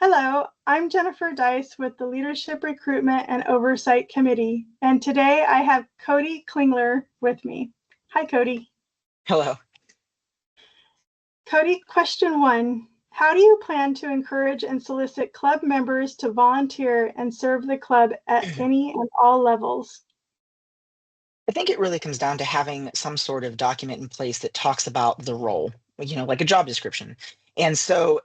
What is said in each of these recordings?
Hello, I'm Jennifer Dice with the Leadership Recruitment and Oversight Committee, and today I have Cody Klingler with me. Hi, Cody. Hello. Cody, question one. How do you plan to encourage and solicit club members to volunteer and serve the club at any and all levels? I think it really comes down to having some sort of document in place that talks about the role, like a job description. And so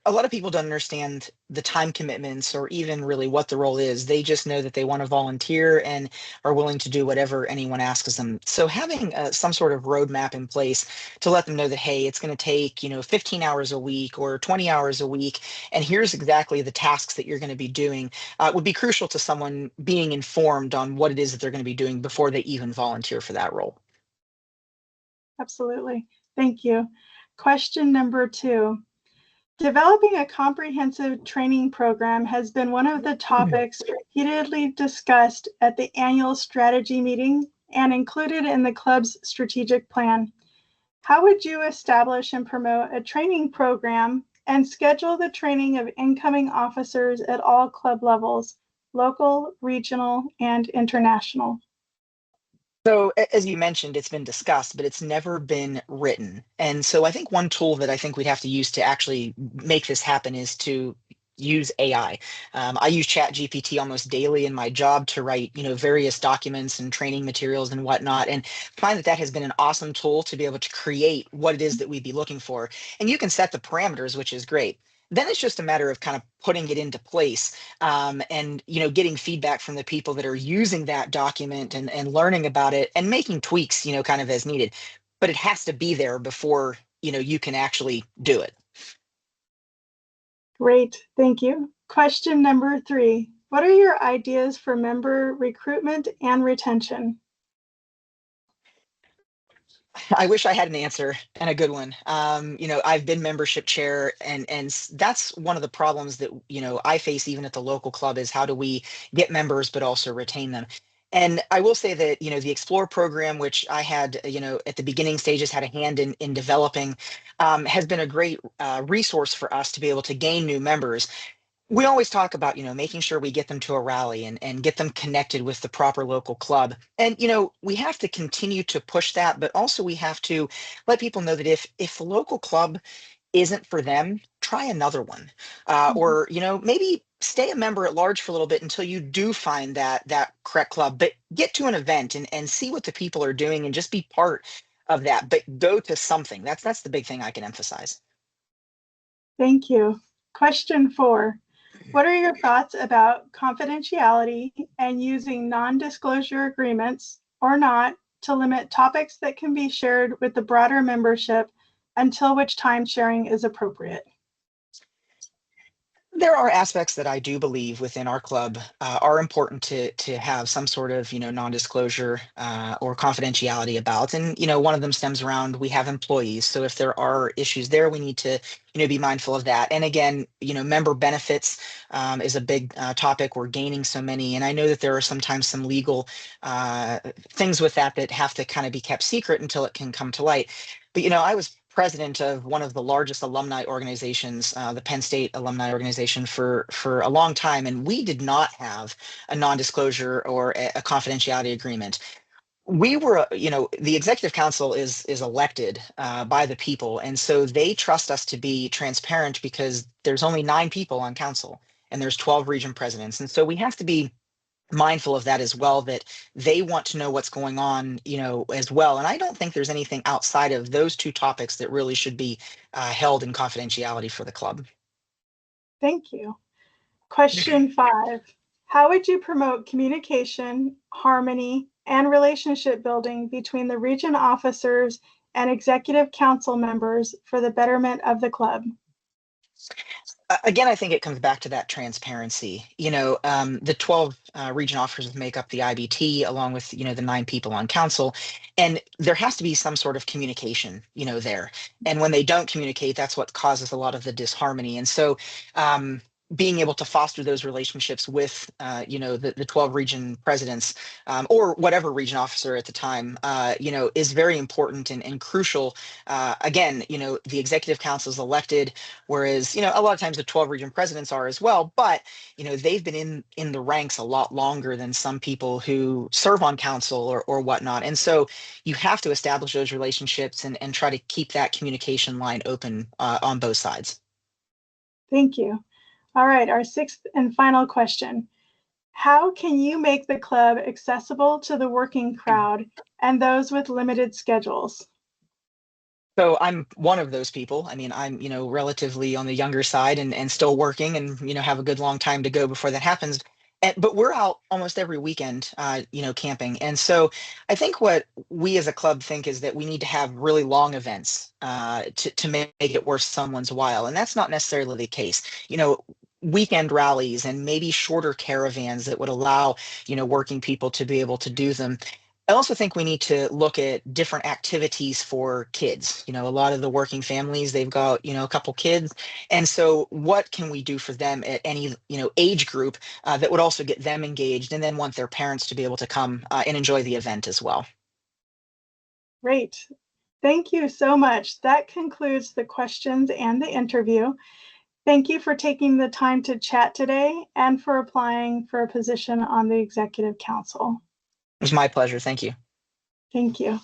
a lot of people don't understand the time commitments or even really what the role is. They just know that they want to volunteer and are willing to do whatever anyone asks them. So having some sort of roadmap in place to let them know that, hey, it's going to take, 15 hours a week or 20 hours a week, and here's exactly the tasks that you're going to be doing would be crucial to someone being informed on what it is that they're going to be doing before they even volunteer for that role. Absolutely. Thank you. Question number two. Developing a comprehensive training program has been one of the topics repeatedly discussed at the annual strategy meeting and included in the club's strategic plan. How would you establish and promote a training program and schedule the training of incoming officers at all club levels, local, regional, and international? So, as you mentioned, it's been discussed, but it's never been written. And so, I think one tool that I think we'd have to use to actually make this happen is to use AI. I use Chat GPT almost daily in my job to write, various documents and training materials and whatnot, and find that that has been an awesome tool to be able to create what it is that we'd be looking for. And you can set the parameters, which is great. Then it's just a matter of kind of putting it into place and getting feedback from the people that are using that document and learning about it and making tweaks kind of as needed, but it has to be there before you can actually do it. Great, thank you. Question number three. What are your ideas for member recruitment and retention? I wish I had an answer and a good one. I've been membership chair, and that's one of the problems that I face even at the local club is how do we get members but also retain them. And I will say that the Explore program, which I had at the beginning stages had a hand in developing, has been a great resource for us to be able to gain new members. We always talk about making sure we get them to a rally and get them connected with the proper local club, and we have to continue to push that, but also we have to let people know that if the local club isn't for them, try another one, Mhm. or maybe stay a member at large for a little bit until you do find that correct club, but get to an event and see what the people are doing and just be part of that, but go to something. That's the big thing I can emphasize. Thank you. Question four. What are your thoughts about confidentiality and using non-disclosure agreements or not to limit topics that can be shared with the broader membership until which time sharing is appropriate? There are aspects that I do believe within our club are important to have some sort of non-disclosure or confidentiality about, and one of them stems around we have employees, so if there are issues there, we need to be mindful of that. And again, member benefits is a big topic. We're gaining so many, and I know that there are sometimes some legal things with that have to kind of be kept secret until it can come to light. But I was president of one of the largest alumni organizations, the Penn State Alumni Organization, for a long time, and we did not have a non-disclosure or a confidentiality agreement. We were, the executive council is elected by the people, and so they trust us to be transparent because there's only 9 people on council and there's 12 region presidents, and so we have to be mindful of that as well, that they want to know what's going on as well. And I don't think there's anything outside of those two topics that really should be held in confidentiality for the club. Thank you. Question five. How would you promote communication, harmony, and relationship building between the region officers and executive council members for the betterment of the club? Again, I think it comes back to that transparency. The 12 region officers make up the IBT, along with the 9 people on council, and there has to be some sort of communication, there. And when they don't communicate, that's what causes a lot of the disharmony. And so, being able to foster those relationships with the 12 region presidents, or whatever region officer at the time, is very important and crucial. Again, the executive council is elected, whereas a lot of times the 12 region presidents are as well, but they've been in the ranks a lot longer than some people who serve on council or whatnot. And so you have to establish those relationships and try to keep that communication line open on both sides. Thank you. All right, our sixth and final question. How can you make the club accessible to the working crowd and those with limited schedules? So I'm one of those people. I mean, I'm, relatively on the younger side and still working and, have a good long time to go before that happens. But we're out almost every weekend, camping. And so I think what we as a club think is that we need to have really long events to make it worth someone's while. And that's not necessarily the case. Weekend rallies and maybe shorter caravans that would allow, working people to be able to do them. I also think we need to look at different activities for kids. A lot of the working families, they've got, a couple kids. And so what can we do for them at any, age group that would also get them engaged and then want their parents to be able to come and enjoy the event as well? Great. Thank you so much. That concludes the questions and the interview. Thank you for taking the time to chat today and for applying for a position on the Executive Council. It was my pleasure. Thank you. Thank you.